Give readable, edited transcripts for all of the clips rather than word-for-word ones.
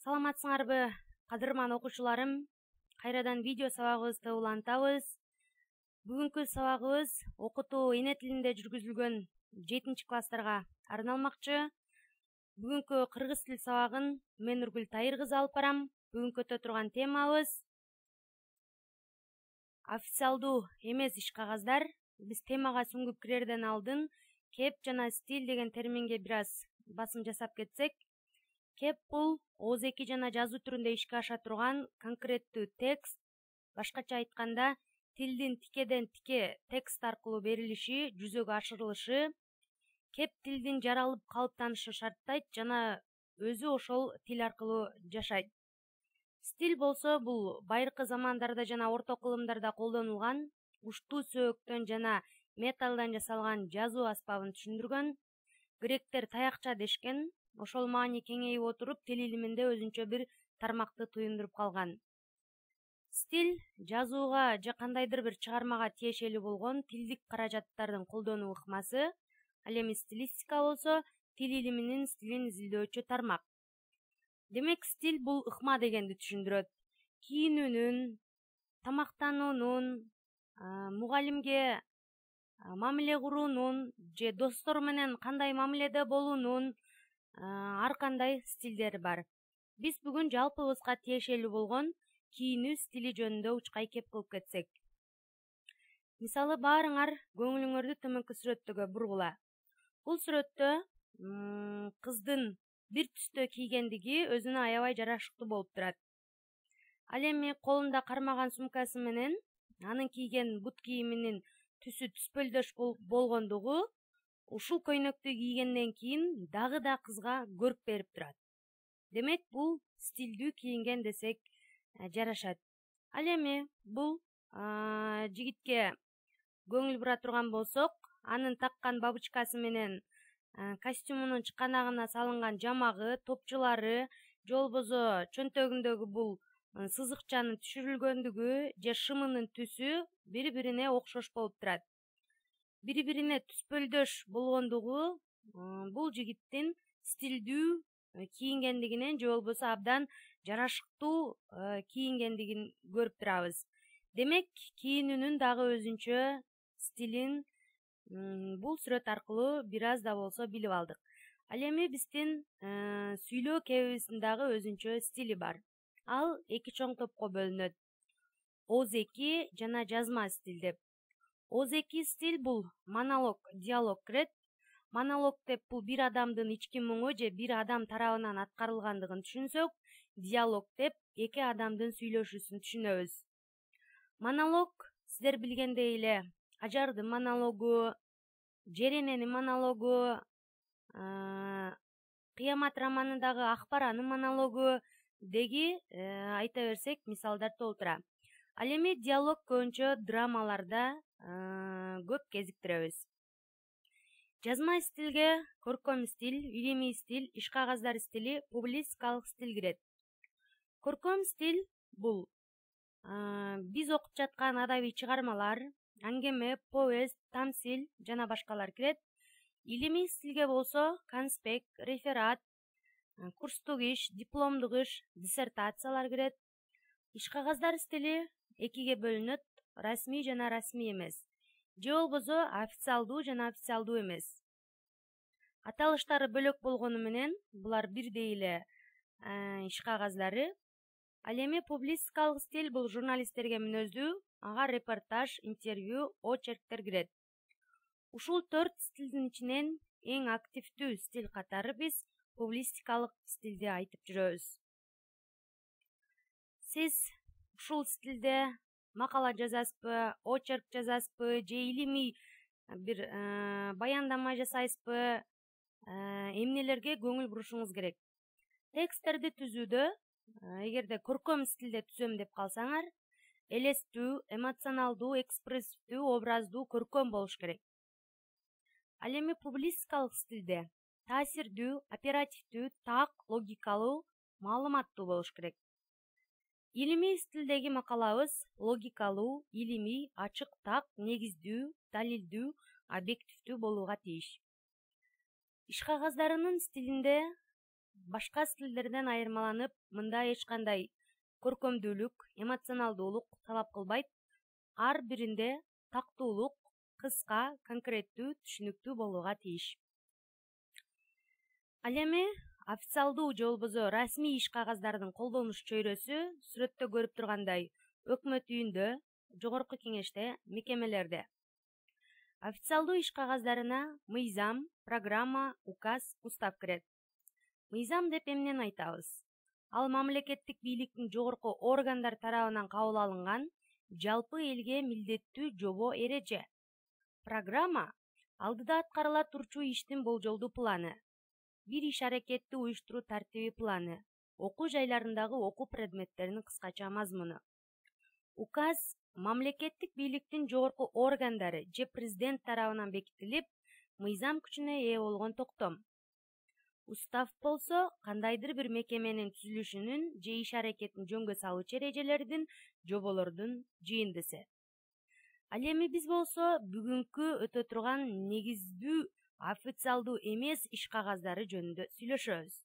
Саламатсыңарбы, кадырман окуучуларым? Кайрадан видео сабагыбызды улантабыз. Бүгүнкү сабагыбыз окутуу эне тилинде жүргүзүлгөн 7-класстарга арналмакчы. Бүгүнкү кыргыз тил сабагын мен Нургүл Тайыр кызы алып барам. Бүгүнкү өтө турган темабыз официалдуу эмес иш кагаздар. Биз темага сүңгүп кирерден алдын кеп жана стиль деген терминге бир аз басым жасап кетсек, кеп бул ооз-эки жана жазуу түрүндө ишке аша турган конкреттүү текст, башкача айтканда тилдин тикеден тике текст аркылуу берилиши, жүзөгө ашырылышы, кеп тилдин жаралып калыптанышы шарттайт жана өзү ошол тил аркылуу жашайт. Стиль болсо бул байыркы замандарда жана орто кылымдарда колдонулган уштуу сөөктөн жана металлдан жасалган жазуу аспабын түшүндүргөн. Гректер таякча дешкен. Ошол маани кеңейип отуруп тил илиминде өзүнчө бир тармакты туюндуруп калган. Стиль жазууга же кандайдыр бир чыгармага тиешелүү болгон тилдик каражаттардын колдонуу ыкмасы. Ал эми стилистика болсо тил илиминин стилин изилдөөчү тармак. Демек, стиль бул ыкма дегенди түшүндүрөт. Кийинүүнүн, тамактануунун, мугалимге мамиле куруунун же достор менен кандай мамиледе болуунун ар кандай стилдери бар. Биз бүгүн жалпыбызга тиешелүү болгон кийинүү стили жөнүндө учкай кеп кылып кетсек. Мисалы, баарыңар көңүлүңөрдү төмөнкү сүрөттөгө бургула. Бул сүрөттө кыздын бир түстө кийгендиги өзүнө аябай жарашыктуу болуп турат. Ал эми колунда кармаган сумкасы менен анын кийген бут кийиминин түсү түспөлдөш болгондугу ушул көйнөктү кийгенден кийин дагы да кызга көрк берип турат. Демек, бул стилдүү кийинген десек жарашат. Ал эми бул жигитке көңүл бура турган болсок, анын таккан бабочкасы менен костюмунун чыканагына салынган жамагы, топчулары, же болбосо чөнтөгүндөгү бул сызыкчанын түшүрүлгөндүгү же шымынын түсү бири-бирине окшош болуп турат. Бири-бирине түспөлдөш болгондугу бул жигиттин стилдүү кийингендигинен же болбосо абдан жарашыктуу кийингендигин көрүп турабыз. Демек, кийинүүнүн дагы өзүнчө стилин бул сүрөт аркылуу бир аз да болсо билип алдык. Ал эми биздин сүйлөө кебибиздин дагы өзүнчө стили бар. Ал эки чоң топко бөлүнөт. Ооз-эки жана жазма стиль деп. Ооз-эки стиль бул монолог, диалог кирет. Монолог деп бул бир адамдын ички муңу же бир адам тарабынан аткарылгандыгын түшүнсөк, диалог деп эки адамдын сүйлөшүүсүн түшүнөбүз. Монолог, сиздер билгендей эле, Ажардын монологу, Жерененин монологу, Кыямат романындагы Акбаранын монологу деги айта берсек мисалдар толтура. Ал эми диалог көбүнчө драмаларда көп кезиктиребиз. Жазма стилге көркөм стиль, илимий стиль, иш кагаздар стили, публицистикалык стиль кирет. Көркөм стиль бул биз окуп жаткан адабий чыгармалар, аңгеме, повесть, тамсил жана башкалар кирет. Илимий стилге болсо конспект, реферат, курстук иш, дипломдук иш, диссертациялар кирет. Иш кагаздар стили экиге бөлүнөт: расмий жана расмий эмес, же болбосо официалдуу жана официалдуу эмес. Аталыштары бөлөк болгону менен булар бирдей эле иш кагаздары. Ал эми публицистикалык стиль бул журналисттерге мүнөздүү, ага репортаж, интервью, очерктер кирет. Ушул 4 стилдин ичинен эң активдүү стиль катары биз публицистикалык стилди айтып жүрөбүз. Сиз ушул стилде макала жазасызбы, очерк жазасызбы, же илимий бир баяндама жасайсызбы, эмнелерге көңүл бурушуңуз керек. Тексттерди түзүүдө эгерде көркөм стилде түзөм деп калсаңар, элестүү, эмоционалдуу, экспрессивдүү, образдуу, көркөм болуш керек. Ал эми публицистикалык стилде таасирдүү, оперативдүү, так, логикалуу, маалыматтуу болуш керек. Илимий стилдеги макалабыз логикалуу, илимий, ачык, так, негиздүү, далилдүү, объективдүү болууга тийиш. Иш кагаздарынын стилинде башка стилдерден айырмаланып, мында эч кандай көркөмдүүлүк, эмоционалдуулук талап кылбайт. Ар биринде тактуулук, кыска, конкреттүү, түшүнүктүү болууга тийиш. Ал эми официалдуу же болбосо расмий иш кагаздарынын колдонуш чөйрөсү сүрөттө көрүп тургандай өкмөт үйүндө, жогорку кеңеште, мекемелерде. Официалдуу иш кагаздарына мыйзам, программа, указ, устав кирет. Мыйзам деп эмнени айтабыз? Ал мамлекеттик бийликтин жогорку органдар тарабынан кабыл алынган жалпы элге милдеттүү жобо эреже. Программа алдыда аткарыла турчу иштин болжолдуу планы, бир иш аракетти уюштуруу тартиби планы, окуу жайларындагы окуу предметтеринин кыскача мазмуну. Указ мамлекеттик бийликтин жогорку органдары же президент тарабынан бекитилип, мыйзам күчүнө ээ болгон токтом. Устав болсо кандайдыр бир мекеменин түзүлүшүнүн же иш аракетин жөнгө салуучу эрежелердин, жоболордун жыйындысы. Ал эми биз болсо бүгүнкү өтө турган негиздүү официалдуу эмес иш кагаздары жөнүндө сүйлөшөбүз.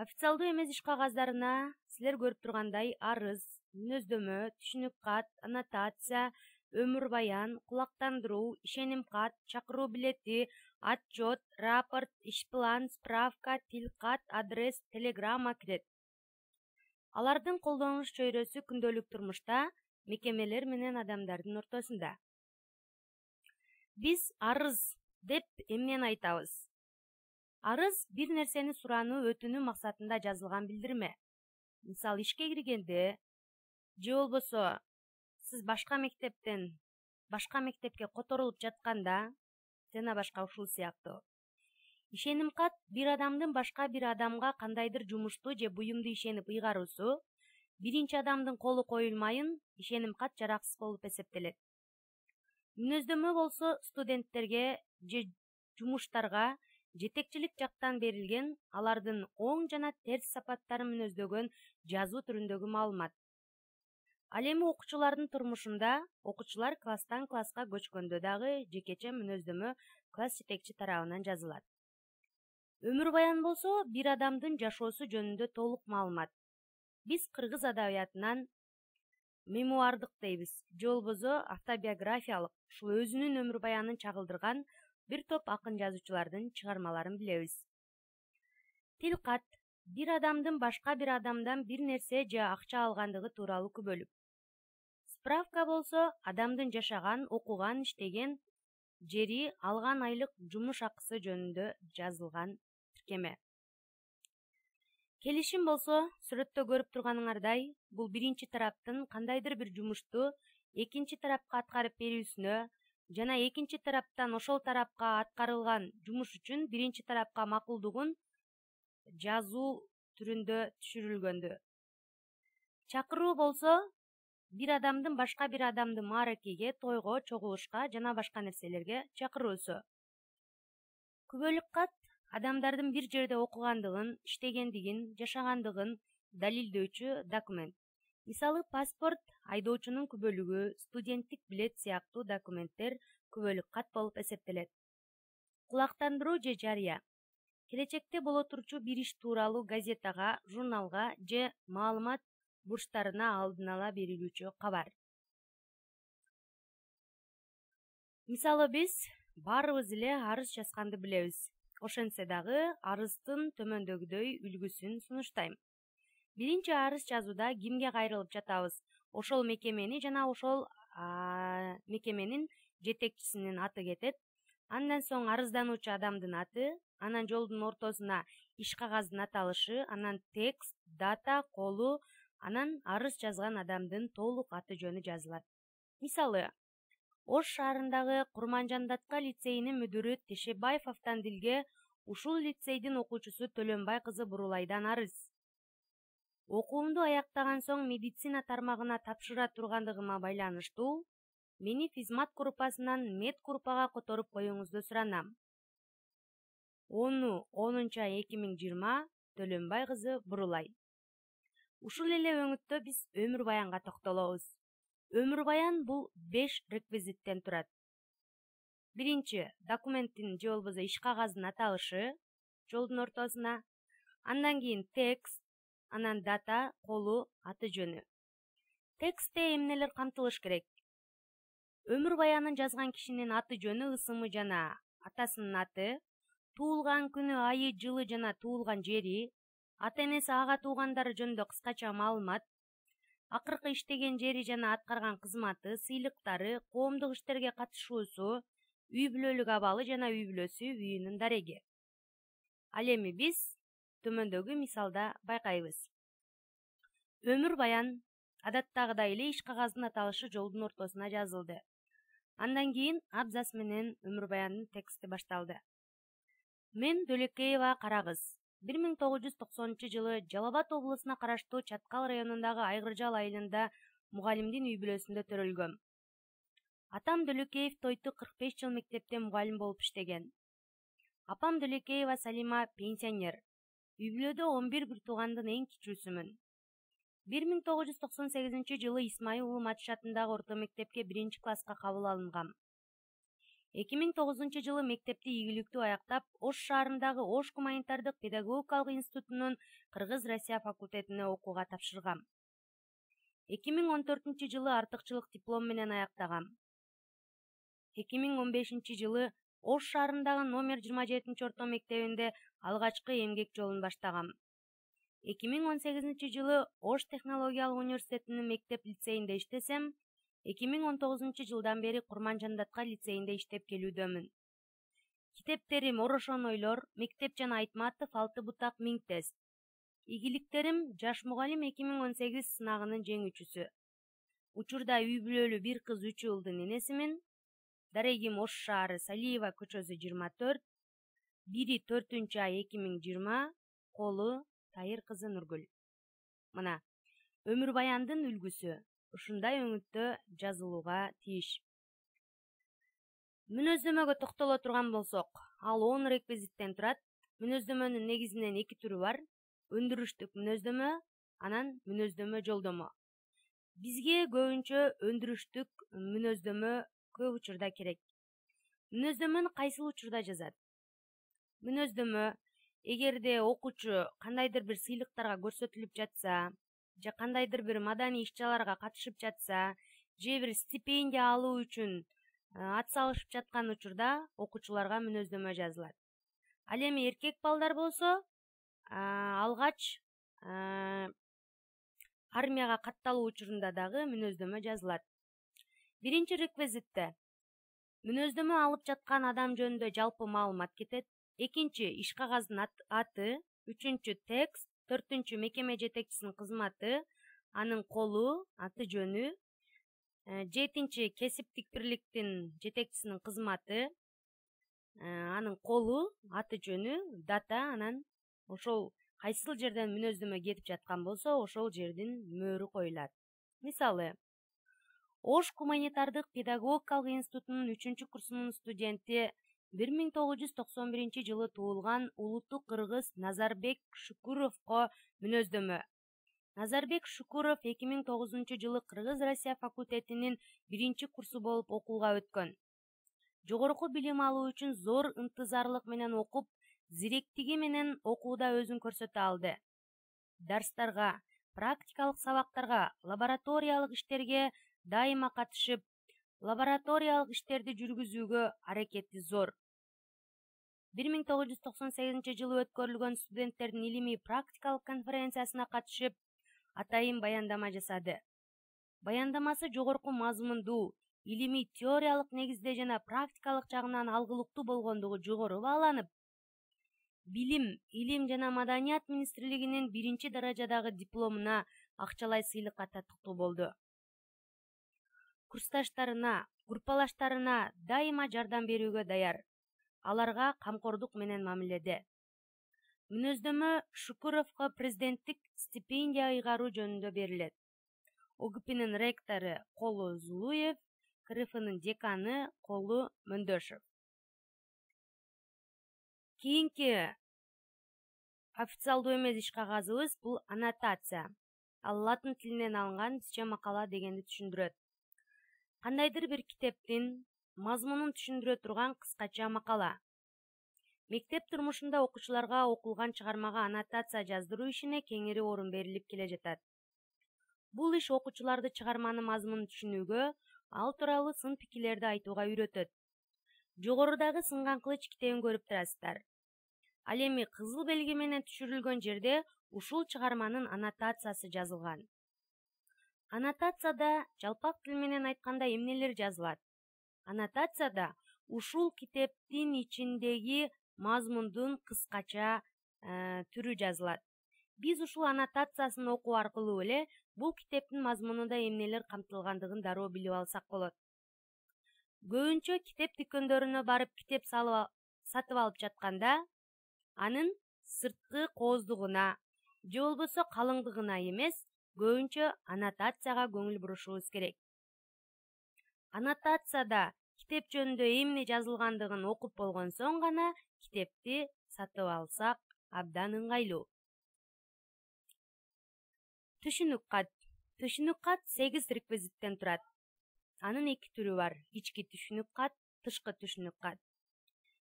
Официалдуу эмес иш кагаздарына силер көрүп тургандай арыз, мүнөздөмө, түшүнүк кат, аннотация, өмүр баян, кулактандыруу, ишеним кат, чакыруу билети, отчет, рапорт, иш план, справка, тил кат, адрес, телеграмма кирет. Алардын колдонуш чөйрөсү күндөлүк турмушта мекемелер менен адамдардын ортосунда. Биз арыз деп эмнени айтабыз? Арыз бир нерсени сурануу, өтүнүү максатында жазылган билдирме. Мисалы, ишке киргенде же болбосо сиз башка мектепке которулуп жатканда жана башка ушул сыяктуу. Ишеним кат бир адамдын башка бир адамга кандайдыр жумушту же буюмду ишенип ыйгаруусу, биринчи адамдын колу коюлмайын ишеним кат жараксыз болуп эсептелет. Мүнөздөмө болсо студенттерге же жумуштарга жетекчилик жактан берилген, алардын оң жана терс сапаттарын мүнөздөгөн жазуу түрүндөгү маалымат. Ал эми окуучулардын турмушунда окуучулар класстан класска көчкөндө дагы жекече мүнөздөмө класс жетекчи тарабынан жазылат. Өмүр баян болсо бир адамдын жашоосу жөнүндө толук маалымат. Биз кыргыз адабиятынан мемуардык дейбиз, же болбосо автобиографиялык, ушул өзүнүн өмүр баянын чагылдырган бир топ акын жазуучулардын чыгармаларын билебиз. Тил кат бир адамдын башка бир адамдан бир нерсе же акча алгандыгы тууралуу күбөлүк. Справка болсо адамдын жашаган, окуган, иштеген жери, алган айлык жумуш акысы жөнүндө жазылган тиркеме. Келишим болсо сүрөттө көрүп турганыңардай, бул биринчи тараптын кандайдыр бир жумушту экинчи тарапка аткарып берүүсүнө жана экинчи тараптан ошол тарапка аткарылган жумуш үчүн биринчи тарапка макулдугун жазуу түрүндө түшүрүлгөндү. Чакыруу болсо бир адамдын башка бир адамды мааракеге, тойго, чогулушка жана башка нерселерге чакыруусу. Күбөлүк кат адамдардын бир жерде окугандыгын, иштегендигин, жашагандыгын далилдөөчү документ. Мисалы, паспорт, айдоочунун күбөлүгү, студенттик билет сыяктуу документтер күбөлүк кат болуп эсептелет. Кулактандыруу же жарыя. Келечекте боло турчу бир иш тууралуу газетага, журналга же маалымат бурчтарына алдын ала берилүүчү кабар. Мисалы, биз баарыбыз эле арыз жазганды билебиз. Ошентсе дагы арыздын төмөндөгүдөй үлгүсүн сунуштайм. Биринчи арыз жазууда кимге кайрылып жатабыз? Ошол мекемени жана ошол мекеменин жетекчисинин аты кетет. Андан соң арыздануучу адамдын аты, анан жолдун ортосуна иш кагаздын аталышы, анан текст, дата, колу, анан арыз жазган адамдын толук аты жөнү жазылат. Мисалы, Ош шаарындагы Курманжан Датка лицейинин мүдүрү Тешебаев Автандилге ушул лицейдин окуучусу Төлөнбай кызы Бурулайдан арыз. Окуумду аяктаган соң медицина тармагына тапшыра тургандыгыма байланыштуу мени физмат группасынан мед группага которуп коюңузду суранам. 10/10/2020 Төлөнбай кызы Бурулай. Ушул эле өңүттө биз өмүр баянга токтолобуз. Өмүр баян бул 5 реквизиттен турат. Биринчи, документтин же болбосо иш кагаздын аталышы жолдун ортосуна. Андан кийин текст, анан дата, колу, аты жөнү. Текстте эмнелер камтылыш керек? Өмүр баянын жазган кишинин аты жөнү, ысымы жана атасынын аты, туулган күнү, айы, жылы жана туулган жери, ата-энеси, ага туугандары жөнүндө кыскача маалымат, акыркы иштеген жери жана аткарган кызматы, сыйлыктары, коомдук иштерге катышуусу, үй бүлөлүк абалы жана үй бүлөсү, үйүнүн дареги. Ал эми биз төмөндөгү мисалда байкайбыз. Өмүр баян адаттагыдай эле иш кагаздын аталышы жолдун ортосуна жазылды. Андан кийин абзац менен өмүр баяндын тексти башталды. Мен Дөлекеева Карагыз. 1990-жылы Жалал-Абад облусуна караштуу Чаткал районундагы Айгыржал айылында мугалимдин үй бүлөсүндө төрөлгөм. Атам Дөлекеев Тойту 45 жыл мектепте мугалим болуп иштеген. Апам Дөлекеева Салима пенсионер. Үй бүлөдө 11 бир туугандын эң кичүүсүмүн. 1998-жылы Исмаил Улуу Матиш атындагы орто мектепке 1-класска кабыл алынгам. 2009-жылы мектепти ийгиликтүү аяктап, Ош шаарындагы Ош гуманитардык педагогикалык институтунун Кыргыз-Россия факультетине окууга тапшыргам. 2014-жылы артыкчылык диплом менен аяктагам. 2015-жылы Ош шаарындагы номер 27 орто мектебинде алгачкы эмгек жолун баштагам. 2018-жылы Ош технологиялык университетинин мектеп-лицейинде иштесем, 2019-жылдан бери Курманжандатка лицейинде иштеп келүүдөмүн. Китептерим Орошон ойлор, Мектеп жана Айтматов 6 бутак 1000 тест. Игиликтерим Жаш мугалим 2018 сынагынын жеңүүчүсү. Учурда үй бүлөлүү 1 кыз 3 уулдун энесимин. Дарегим Ош шаары, Салиева көчөсү 24, 1-4-ай 2020, колу Тайыр кызы Нургүл. Мына, өмүр баяндын үлгүсү ушундай өңүттө жазылууга тийиш. Мүнөздөмөгө токтоло турган болсок, ал 10 реквизиттен турат. Мүнөздөмөнүн негизинен 2 түрү бар: өндүрүштүк мүнөздөмө, анан мүнөздөмө жолдомо. Бизге көбүнчө өндүрүштүк мүнөздөмө көп учурда керек. Мүнөздөмөнү кайсыл учурда жазат? Мүнөздөмө эгерде окуучу кандайдыр бир сыйлыктарга көрсөтүлүп жатса, же кандайдыр бир маданий иш-чараларга катышып жатса, же бир стипендия алуу үчүн ат салышып жаткан учурда окуучуларга мүнөздөмө жазылат. Ал эми эркек балдар болсо, алгач армияга катталуу учурунда дагы мүнөздөмө жазылат. Биринчи реквизитте мүнөздөмө алып жаткан адам жөнүндө жалпы маалымат кетет. Экинчи иш кагаздын аты, үчүнчү текст, төртүнчү мекеме жетекчисинин кызматы, анын колу, аты жөнү, жетинчи кесиптик бирликтин жетекчисинин кызматы, анын колу, аты жөнү, дата, анан ошол кайсыл жерден мүнөздөмө кетип жаткан болсо, ошол жердин мөөрү коюлат. Мисалы, Ош гуманитардык педагогикалык институтунун 3-курсунун студенти 1991-жылы туулган улуттук кыргыз Назарбек Шукуровго мүнөздөмө. Назарбек Шукуров 2009-жылы Кыргыз-Россия факультетинин 1-курсу болуп окууга өткөн. Жогорку билим алуу үчүн зор ынтызарлык менен окуп, зиректиги менен окууда өзүн көрсөтө алды. Дарстарга, практикалык сабактарга, лабораториялык иштерге дайыма катышып, лабораториялык иштерди жүргүзүүгө аракети зор. 1998-жылы өткөрүлгөн студенттердин илимий практикалык конференциясына катышып, атайын баяндама жасады. Баяндамасы жогорку мазмундуу, илимий теориялык негизде жана практикалык жагынан алгылыктуу болгондугу жогору бааланып, Билим, Илим жана Маданият министрлигинин 1-даражадагы дипломуна акчалай сыйлыкка татыктуу болду. Курсташтарына, группалаштарына дайыма жардам берүүгө даяр. Аларга камкордук менен мамиледе. Мүнөздөмө Шукуровго президенттик стипендия ыйгаруу жөнүндө берилет. ОГПнын ректору Колу Зулуев, КРФнын деканы Колу Мөндөшев. Кийинки официалдуу эмес иш кагазыбыз бул аннотация. Ал латын тилинен алынган бизче макала дегенди түшүндүрөт. Кандайдыр бир китептин мазмунун түшүндүрө турган кыскача макала. Мектеп турмушунда окуучуларга окулган чыгармага аннотация жаздыруу ишине кеңири орун берилип келе жатат. Бул иш окуучуларды чыгарманын мазмунун түшүнүүгө, ал тууралуу сын пикирлерди айтууга үйрөтөт. Жогорудагы сынган кылыч китебин көрүп турасыздар. Ал эми кызыл белги менен түшүрүлгөн жерде ушул чыгарманын аннотациясы жазылган. Аннотацияда жалпак тил менен айтканда эмнелер жазылат? Аннотацияда ушул китептин ичиндеги мазмундун кыскача түрү жазылат. Биз ушул аннотациясын окуу аркылуу эле бул китептин мазмунунда эмнелер камтылгандыгын дароо билип алсак болот. Көбүнчө китеп дүкөндөрүнө барып китеп сатып алып жатканда, анын сырткы кооздугуна же болбосо калыңдыгына эмес, көбүнчө аннотацияга көңүл бурушубуз керек. Аннотацияда китеп жөнүндө эмне жазылгандыгын окуп болгон соң гана китепти сатып алсак абдан ыңгайлуу. Түшүнүк кат. Түшүнүк кат 8 реквизиттен турат. Анын 2 түрү бар: ички түшүнүк кат, тышкы түшүнүк кат.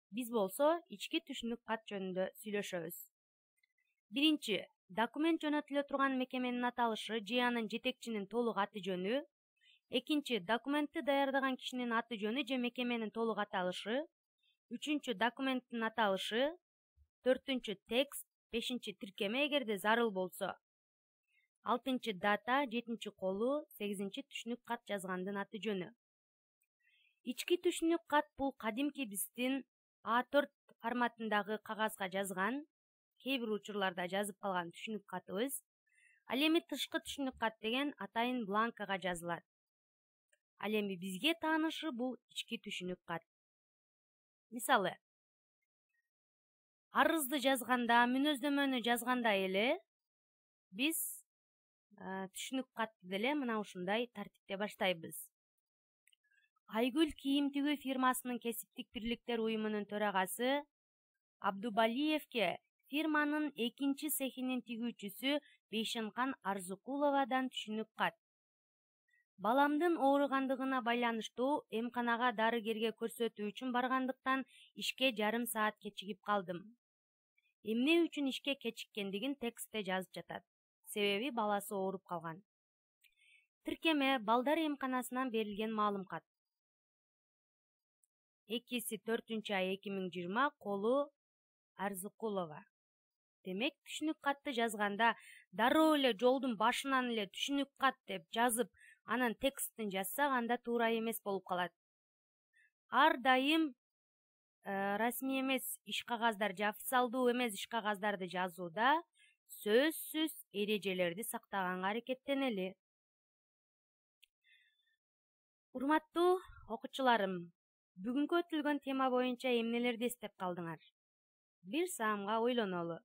Биз болсо ички түшүнүк кат жөнүндө сүйлөшөбүз. Биринчи, документ жөнөтүлө турган мекеменин аталышы же анын жетекчинин толук аты жөнү. Экинчи, документти даярдаган кишинин аты жөнү же мекеменин толук аталышы. Үчүнчү, документтин аталышы. Төртүнчү, текст. Бешинчи, тиркеме эгерде зарыл болсо. Алтынчы, дата. Жетинчи, колу. Сегизинчи, түшүнүк кат жазгандын аты жөнү. Ички түшүнүк кат бул кадимки биздин A4 форматындагы кагазга жазган, кээ бир учурларда жазып калган түшүнүк катыбыз. Ал эми тышкы түшүнүк кат деген атайын бланкага жазылат. Ал эми бизге таанышы бул ички түшүнүк кат. Мисалы, арызды жазганда, мүнөздөмөнү жазганда эле биз түшүнүк катты деле мына ушундай тартипте баштайбыз. Айгүл кийим тигүү фирмасынын кесиптик бирликтер уюмунун төрагасы Абдубалиевке фирманын 2 цехинин тигүүчүсү Бейшенкан Арзыкуловадан түшүнүк кат. Баламдын ооругандыгына байланыштуу эмканага дарыгерге көрсөтүү үчүн баргандыктан ишке жарым саат кечигип калдым. Эмне үчүн ишке кечиккендигин текстте жазып жатат. Себеби баласы ооруп калган. Тиркеме балдар эмканасынан берилген маалымат. 2/4/2020 колу Арзыкулова. Демек, түшүнүк катты жазганда дароо эле жолдун башынан эле түшүнүк кат деп жазып, анан текстин жазсак, анда туура эмес болуп калат. Ар дайым расмий эмес иш кагаздар же официалдуу эмес иш кагаздарды жазууда сөзсүз эрежелерди сактаганга аракеттенели. Урматтуу окуучуларым, бүгүнкү өтүлгөн тема боюнча эмнелерди эстеп калдыңар? Бир саамга ойлонолу.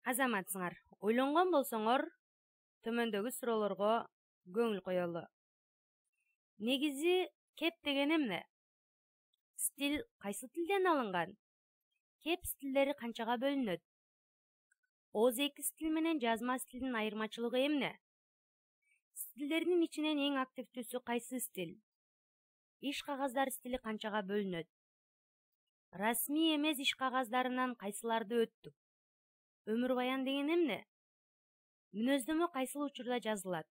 Азаматсыңар, ойлонгон болсоңор, төмөндөгү суроолорго көңүл коелу. Негизи кеп деген эмне? Стиль кайсы тилден алынган? Кеп стилдери канчага бөлүнөт? Ооз-эки стиль менен жазма стилдин айырмачылыгы эмне? Стилдердин ичинен эң активдүүсү кайсы стиль? Иш кагаздар стили канчага бөлүнөт? Расмий эмес иш кагаздарынан кайсыларды өттүк? Өмүр баян деген эмне? Мүнөздөмө кайсыл учурда жазылат?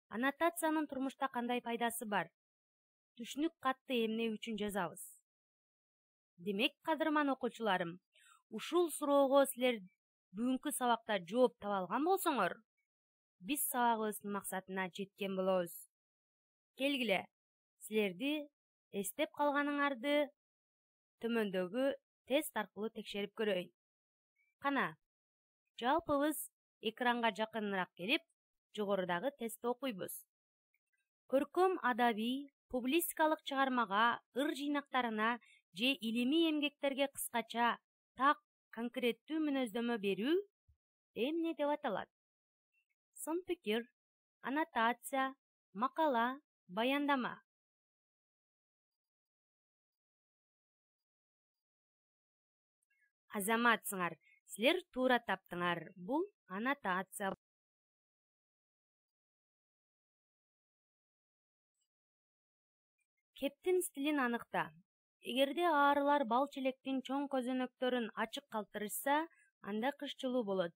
Аннотациянын турмушта кандай пайдасы бар? Түшүнүк катты эмне үчүн жазабыз? Демек, кадырман окуучуларым, ушул суроого силер бүгүнкү сабакта жооп таба алган болсоңор, биз сабагыбыздын максатына жеткен болобуз. Келгиле, силерди эстеп калганыңарды төмөндөгү тест аркылуу текшерип көрөйүн. Кана, жалпыбыз экранга жакыныраак келип, жогорудагы тестти окуйбуз. Көркөм адабий, публистикалык чыгармага, ыр жыйнактарына же илимий эмгектерге кыскача, так, конкреттүү мүнөздөмө берүү эмне деп аталат? Сын пикир, аннотация, макала, баяндама. Азаматсыңар, силер туура таптыңар. Бул аннотация. Кептин стилин аныкта. Эгерде аарылар бал челектин чоң көзөнөктөрүн ачык калтырышса, анда кыш жылуу болот.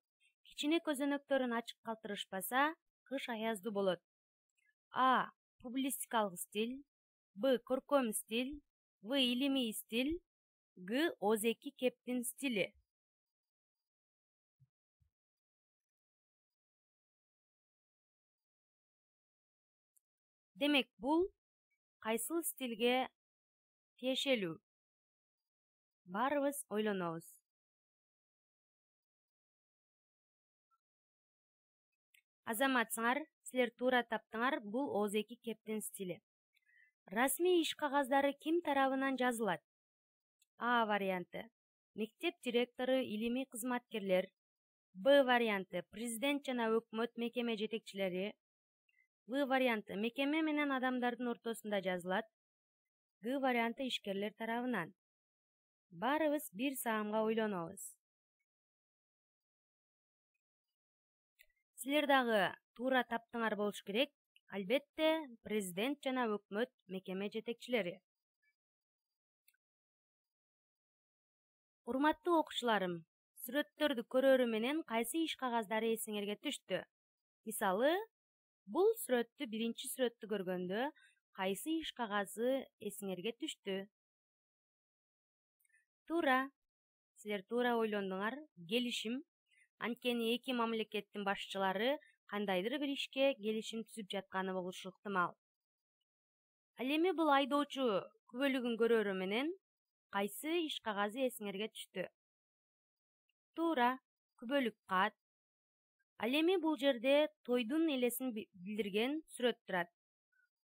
Кичине көзөнөктөрүн ачык калтырышпаса, кыш аяздуу болот. А. Публицистикалык стиль. Б. Көркөм стиль. В. Илимий стиль. Г. Озеки кептин стили. Демек, бул кайсыл стилге тиешелүү? Баарыбыз ойлонобуз. Азаматсыңар, силер туура таптыңар, бул озеки кептин стили. Расмий иш кагаздары ким тарабынан жазылат? А варианты. Мектеп директору, илимий кызматкерлер. Б варианты. Президент жана өкмөт мекеме жетекчилери. В варианты. Мекеме менен адамдардын ортосунда жазылат. Г варианты. Ишкерлер тарабынан. Баарыбыз бир саамга ойлонобуз. Силер дагы туура таптыңар болуш керек. Албетте, президент жана өкмөт мекеме жетекчилери. Урматтуу окуучуларым, сүрөттөрдү көрөрү менен кайсы иш кагаздары эсиңерге түштү? Мисалы, бул сүрөттү биринчи сүрөттү көргөндө кайсы иш кагазы эсиңерге түштү? Туура. Силер туура ойлондуңар. Келишим. Анткени эки мамлекеттин башчылары кандайдыр бир ишке келишим түзүп жатканы болушу ыктымал. Ал эми бул айдоочу күбөлүгүн көрөрү менен кайсы иш кагазы эсиңерге түштү? Туура, күбөлүк кат. Ал эми бул жерде тойдун элесин билдирген сүрөт турат.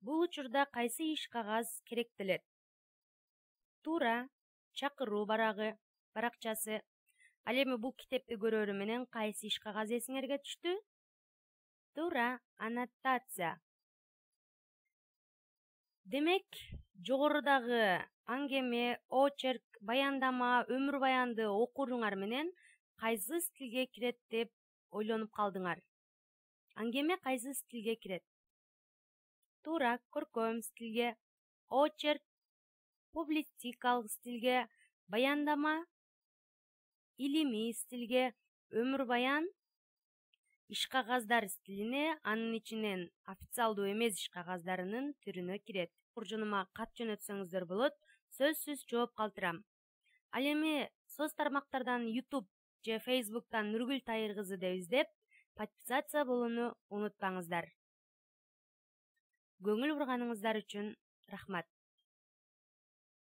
Бул учурда кайсы иш кагаз керектелет? Туура, чакыруу баракчасы. Ал эми бул китепти көрөрү менен кайсы иш кагазы эсиңерге түштү? Туура, аннотация. Демек, жогорудагы аңгеме, очерк, баяндама, өмүр баянды окууңар менен кайсы стилге кирет деп ойлонуп калдыңар? Аңгеме кайсы стилге кирет? Туура, көркөм стилге. Очерк публицистикалык стилге, баяндама илимий стилге, өмүр баян иш кагаздар стилине, анын ичинен официалдуу эмес иш кагаздарынын түрүнө кирет. Жонума кат жөнөтсөңүздөр болот, сөзсүз жооп калтырам. Ал эми соц тармактардан YouTube же Facebooktан Нургүл Тайыр кызы деп издеп, подписация болууну унутпаңыздар. Көңүл бурганыңыздар үчүн рахмат.